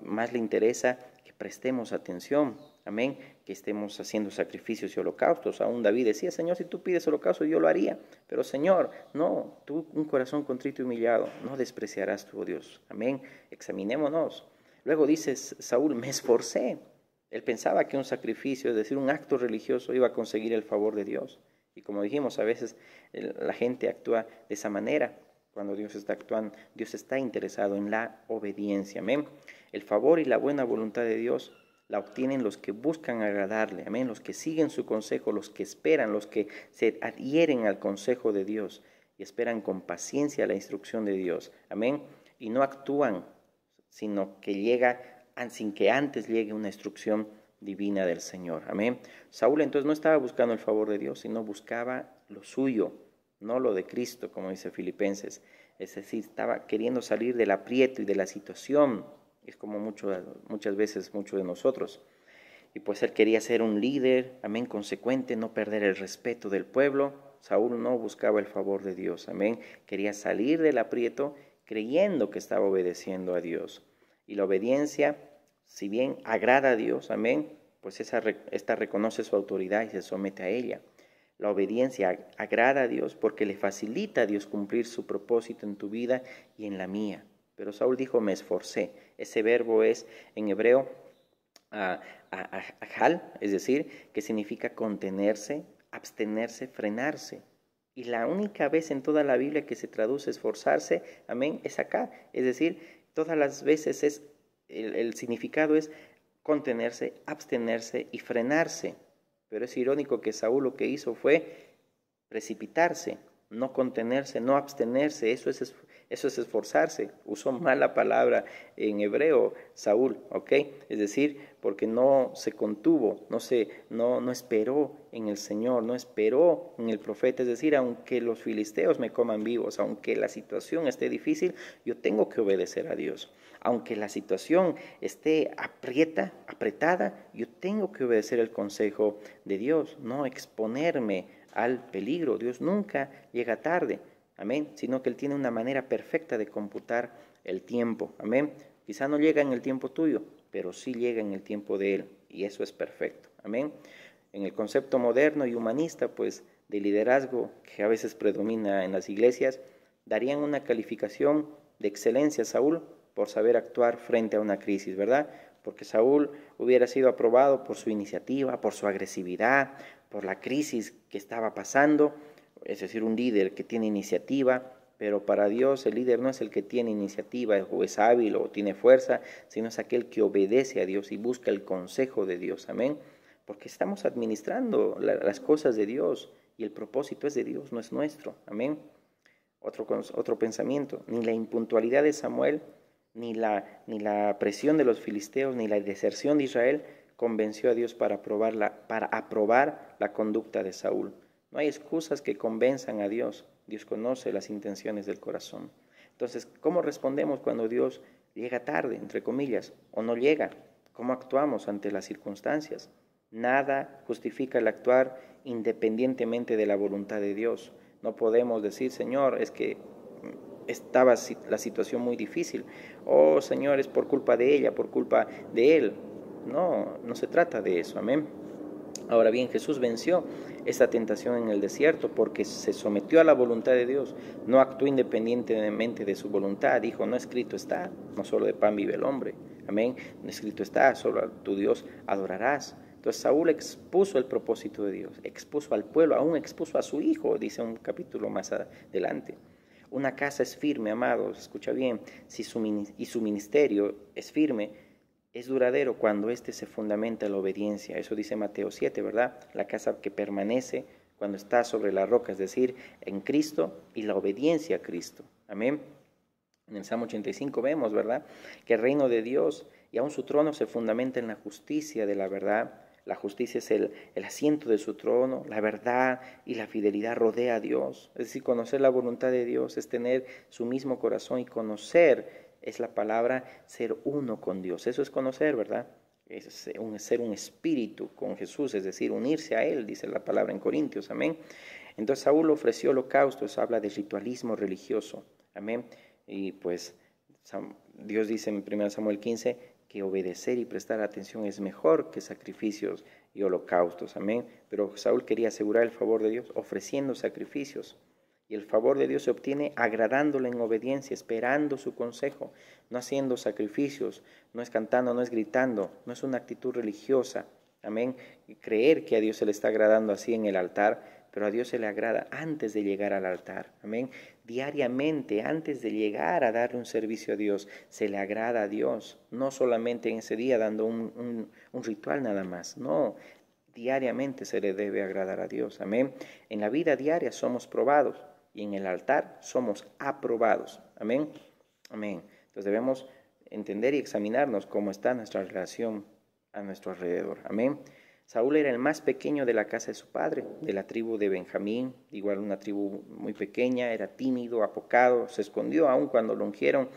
más le interesa que prestemos atención. Amén. Que estemos haciendo sacrificios y holocaustos. Aún David decía, Señor, si tú pides holocausto, yo lo haría. Pero Señor, no, tú un corazón contrito y humillado, no despreciarás tu Dios. Amén. Examinémonos. Luego dice Saúl, me esforcé. Él pensaba que un sacrificio, es decir, un acto religioso, iba a conseguir el favor de Dios. Y como dijimos, a veces la gente actúa de esa manera. Cuando Dios está actuando, Dios está interesado en la obediencia. Amén. El favor y la buena voluntad de Dios la obtienen los que buscan agradarle, amén, los que siguen su consejo, los que esperan, los que se adhieren al consejo de Dios y esperan con paciencia la instrucción de Dios, amén, y no actúan, sino que sin que antes llegue una instrucción divina del Señor, amén. Saúl entonces no estaba buscando el favor de Dios, sino buscaba lo suyo, no lo de Cristo, como dice Filipenses, es decir, estaba queriendo salir del aprieto y de la situación. Es como muchas veces muchos de nosotros. Y pues él quería ser un líder, amén, consecuente, no perder el respeto del pueblo. Saúl no buscaba el favor de Dios, amén. Quería salir del aprieto creyendo que estaba obedeciendo a Dios. Y la obediencia, si bien agrada a Dios, amén, pues esta reconoce su autoridad y se somete a ella. La obediencia agrada a Dios porque le facilita a Dios cumplir su propósito en tu vida y en la mía. Pero Saúl dijo, me esforcé. Ese verbo es en hebreo ajal, es decir, que significa contenerse, abstenerse, frenarse. Y la única vez en toda la Biblia que se traduce esforzarse, amén, es acá. Es decir, todas las veces el significado es contenerse, abstenerse y frenarse. Pero es irónico que Saúl lo que hizo fue precipitarse, no contenerse, no abstenerse, eso es esforzarse. Usó mal la palabra en hebreo, Saúl, ¿ok? Es decir, porque no se contuvo, no esperó en el Señor, no esperó en el profeta. Es decir, aunque los filisteos me coman vivos, aunque la situación esté difícil, yo tengo que obedecer a Dios. Aunque la situación esté apretada, yo tengo que obedecer el consejo de Dios, no exponerme al peligro. Dios nunca llega tarde, amén, sino que Él tiene una manera perfecta de computar el tiempo, amén. Quizá no llega en el tiempo tuyo, pero sí llega en el tiempo de Él, y eso es perfecto, amén. En el concepto moderno y humanista, pues, de liderazgo que a veces predomina en las iglesias, darían una calificación de excelencia a Saúl por saber actuar frente a una crisis, ¿verdad? Porque Saúl hubiera sido aprobado por su iniciativa, por su agresividad, por la crisis que estaba pasando, es decir, un líder que tiene iniciativa, pero para Dios el líder no es el que tiene iniciativa o es hábil o tiene fuerza, sino es aquel que obedece a Dios y busca el consejo de Dios, amén, porque estamos administrando las cosas de Dios y el propósito es de Dios, no es nuestro, amén. Otro pensamiento, ni la impuntualidad de Samuel, ni la presión de los filisteos, ni la deserción de Israel convenció a Dios para aprobar la conducta de Saúl. No hay excusas que convenzan a Dios. Dios conoce las intenciones del corazón. Entonces, ¿cómo respondemos cuando Dios llega tarde, entre comillas, o no llega? ¿Cómo actuamos ante las circunstancias? Nada justifica el actuar independientemente de la voluntad de Dios. No podemos decir, Señor, es que estaba la situación muy difícil. Oh, Señor, es por culpa de ella, por culpa de él. No, no se trata de eso. Amén. Ahora bien, Jesús venció esta tentación en el desierto porque se sometió a la voluntad de Dios, no actuó independientemente de su voluntad, dijo, no escrito está, no solo de pan vive el hombre, amén, no escrito está, solo a tu Dios adorarás. Entonces Saúl expuso el propósito de Dios, expuso al pueblo, aún expuso a su hijo, dice un capítulo más adelante. Una casa es firme, amados, escucha bien, si su ministerio es firme, es duradero cuando éste se fundamenta en la obediencia. Eso dice Mateo 7, ¿verdad? La casa que permanece cuando está sobre la roca, es decir, en Cristo y la obediencia a Cristo. Amén. En el Salmo 85 vemos, ¿verdad? Que el reino de Dios y aún su trono se fundamenta en la justicia de la verdad. La justicia es el asiento de su trono, la verdad y la fidelidad rodea a Dios. Es decir, conocer la voluntad de Dios es tener su mismo corazón y conocer es la palabra ser uno con Dios. Eso es conocer, ¿verdad? Es ser un espíritu con Jesús, es decir, unirse a Él, dice la palabra en Corintios, amén. Entonces Saúl ofreció holocaustos, habla de ritualismo religioso, amén. Y pues Dios dice en 1 Samuel 15 que obedecer y prestar atención es mejor que sacrificios y holocaustos, amén. Pero Saúl quería asegurar el favor de Dios ofreciendo sacrificios. Y el favor de Dios se obtiene agradándole en obediencia, esperando su consejo, no haciendo sacrificios, no es cantando, no es gritando, no es una actitud religiosa. Amén. Y creer que a Dios se le está agradando así en el altar, pero a Dios se le agrada antes de llegar al altar. Amén. Diariamente, antes de llegar a darle un servicio a Dios, se le agrada a Dios. No solamente en ese día dando un ritual nada más. No, diariamente se le debe agradar a Dios. Amén. En la vida diaria somos probados y en el altar somos aprobados. Amén. Amén. Entonces debemos entender y examinarnos cómo está nuestra relación a nuestro alrededor. Amén. Saúl era el más pequeño de la casa de su padre, de la tribu de Benjamín, igual una tribu muy pequeña, era tímido, apocado, se escondió aún cuando lo ungieron,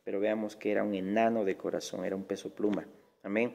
pero veamos que era un enano de corazón, era un peso pluma. Amén.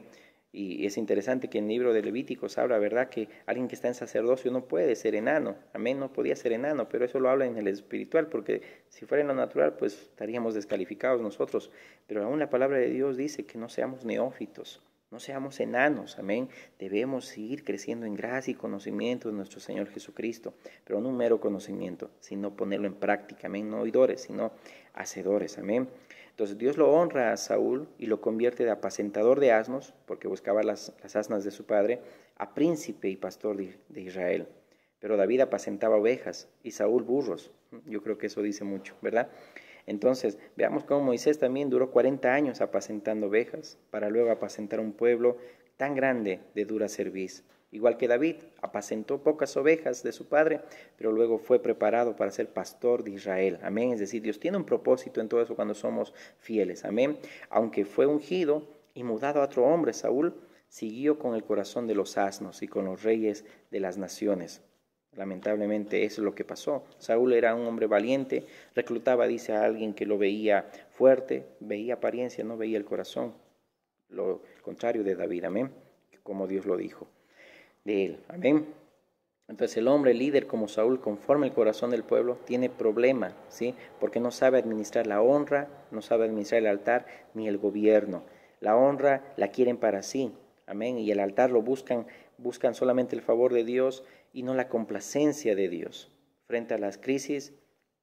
Y es interesante que en el libro de Levíticos habla, ¿verdad?, que alguien que está en sacerdocio no puede ser enano. Amén, no podía ser enano, pero eso lo habla en el espiritual, porque si fuera en lo natural, pues estaríamos descalificados nosotros. Pero aún la palabra de Dios dice que no seamos neófitos, no seamos enanos, amén. Debemos seguir creciendo en gracia y conocimiento de nuestro Señor Jesucristo, pero no un mero conocimiento, sino ponerlo en práctica, amén. No oidores, sino hacedores, amén. Entonces Dios lo honra a Saúl y lo convierte de apacentador de asnos, porque buscaba las asnas de su padre, a príncipe y pastor de Israel. Pero David apacentaba ovejas y Saúl burros. Yo creo que eso dice mucho, ¿verdad? Entonces, veamos cómo Moisés también duró 40 años apacentando ovejas, para luego apacentar un pueblo tan grande de dura cerviz. Igual que David, apacentó pocas ovejas de su padre, pero luego fue preparado para ser pastor de Israel. Amén. Es decir, Dios tiene un propósito en todo eso cuando somos fieles. Amén. Aunque fue ungido y mudado a otro hombre, Saúl siguió con el corazón de los asnos y con los reyes de las naciones. Lamentablemente eso es lo que pasó. Saúl era un hombre valiente, reclutaba, dice, a alguien que lo veía fuerte, veía apariencia, no veía el corazón. Lo contrario de David, amén, como Dios lo dijo de él, amén. Entonces el hombre líder como Saúl, conforme el corazón del pueblo, tiene problema, ¿sí? Porque no sabe administrar la honra, no sabe administrar el altar ni el gobierno. La honra la quieren para sí, amén, y el altar lo buscan solamente el favor de Dios y no la complacencia de Dios. Frente a las crisis,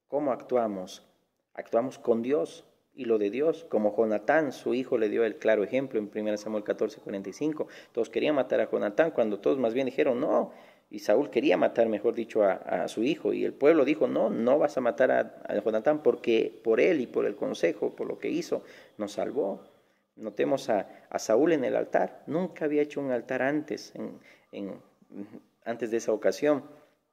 ¿cómo actuamos? Actuamos con Dios y lo de Dios, como Jonatán, su hijo, le dio el claro ejemplo en 1 Samuel 14:45. Todos querían matar a Jonatán cuando todos más bien dijeron no, y Saúl quería matar, mejor dicho, a su hijo, y el pueblo dijo no, no vas a matar a Jonatán porque por él y por el consejo, por lo que hizo, nos salvó. Notemos a Saúl en el altar, nunca había hecho un altar antes, antes de esa ocasión,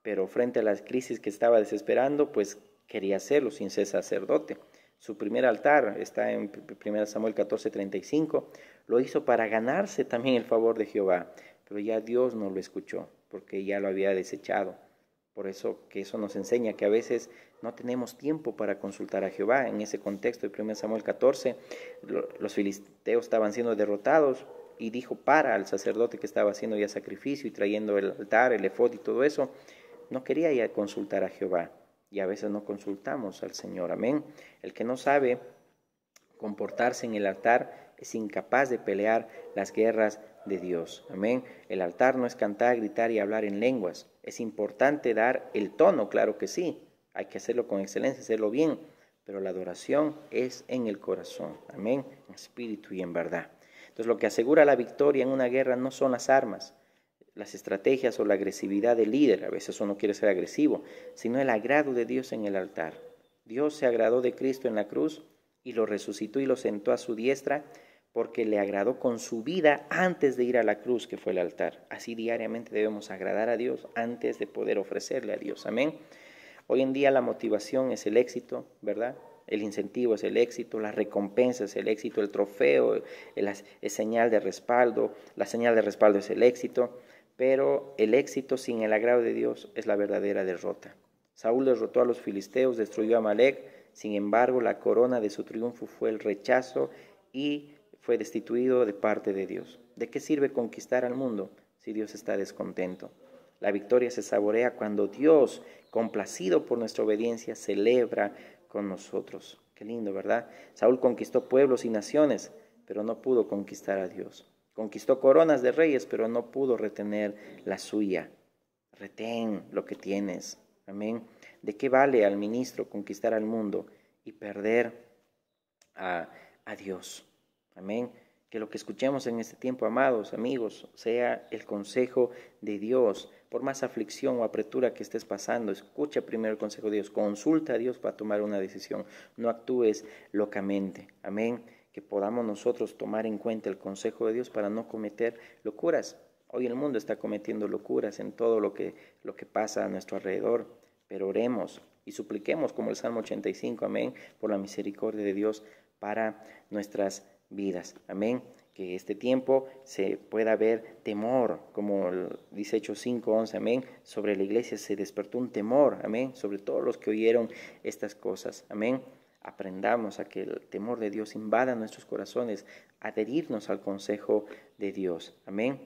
pero frente a las crisis que estaba desesperando, pues quería hacerlo sin ser sacerdote. Su primer altar está en 1 Samuel 14:35, lo hizo para ganarse también el favor de Jehová, pero ya Dios no lo escuchó, porque ya lo había desechado. Por eso que eso nos enseña que a veces no tenemos tiempo para consultar a Jehová. En ese contexto de 1 Samuel 14, los filisteos estaban siendo derrotados y dijo para al sacerdote que estaba haciendo ya sacrificio y trayendo el altar, el efod y todo eso, no quería ya consultar a Jehová. Y a veces no consultamos al Señor. Amén. El que no sabe comportarse en el altar es incapaz de pelear las guerras de Dios. Amén. El altar no es cantar, gritar y hablar en lenguas. Es importante dar el tono, claro que sí. Hay que hacerlo con excelencia, hacerlo bien. Pero la adoración es en el corazón. Amén. En espíritu y en verdad. Entonces lo que asegura la victoria en una guerra no son las armas, las estrategias o la agresividad del líder. A veces uno quiere ser agresivo, sino el agrado de Dios en el altar. Dios se agradó de Cristo en la cruz y lo resucitó y lo sentó a su diestra porque le agradó con su vida antes de ir a la cruz, que fue el altar. Así diariamente debemos agradar a Dios antes de poder ofrecerle a Dios. Amén. Hoy en día la motivación es el éxito, ¿verdad? El incentivo es el éxito, la recompensa es el éxito, el trofeo es señal de respaldo, la señal de respaldo es el éxito, pero el éxito sin el agrado de Dios es la verdadera derrota. Saúl derrotó a los filisteos, destruyó a Amalek, sin embargo la corona de su triunfo fue el rechazo y fue destituido de parte de Dios. ¿De qué sirve conquistar al mundo si Dios está descontento? La victoria se saborea cuando Dios, complacido por nuestra obediencia, celebra con nosotros. Qué lindo, ¿verdad? Saúl conquistó pueblos y naciones, pero no pudo conquistar a Dios. Conquistó coronas de reyes, pero no pudo retener la suya. Retén lo que tienes. Amén. ¿De qué vale al ministro conquistar al mundo y perder a Dios? Amén. Que lo que escuchemos en este tiempo, amados amigos, sea el consejo de Dios. Por más aflicción o apretura que estés pasando, escucha primero el consejo de Dios. Consulta a Dios para tomar una decisión. No actúes locamente. Amén. Que podamos nosotros tomar en cuenta el consejo de Dios para no cometer locuras. Hoy el mundo está cometiendo locuras en todo lo que pasa a nuestro alrededor. Pero oremos y supliquemos, como el Salmo 85, amén, por la misericordia de Dios para nuestras vidas. Amén. Que este tiempo se pueda ver temor, como dice Hechos 5:11, amén. Sobre la iglesia se despertó un temor, amén, sobre todos los que oyeron estas cosas, amén. Aprendamos a que el temor de Dios invada nuestros corazones, adherirnos al consejo de Dios, amén.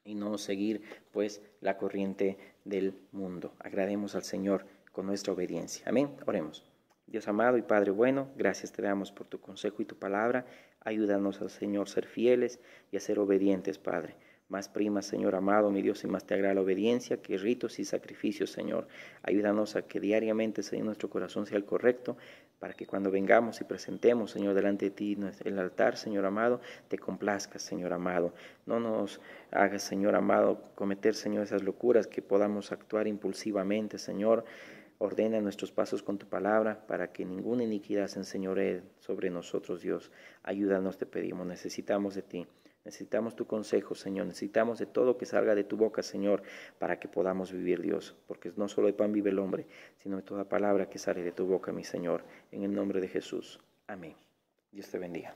Y no seguir pues la corriente del mundo. Agrademos al Señor con nuestra obediencia. Amén. Oremos. Dios amado y Padre bueno, gracias te damos por tu consejo y tu palabra. Ayúdanos al Señor a ser fieles y a ser obedientes, Padre. Más prima, Señor amado, mi Dios, y más te agrada la obediencia que ritos y sacrificios, Señor. Ayúdanos a que diariamente, Señor, nuestro corazón sea el correcto, para que cuando vengamos y presentemos, Señor, delante de ti el altar, Señor amado, te complazcas, Señor amado. No nos hagas, Señor amado, cometer, Señor, esas locuras, que podamos actuar impulsivamente, Señor. Ordena nuestros pasos con tu palabra para que ninguna iniquidad se enseñoree sobre nosotros, Dios. Ayúdanos, te pedimos, necesitamos de ti. Necesitamos tu consejo, Señor. Necesitamos de todo que salga de tu boca, Señor, para que podamos vivir, Dios. Porque no solo de pan vive el hombre, sino de toda palabra que sale de tu boca, mi Señor. En el nombre de Jesús. Amén. Dios te bendiga.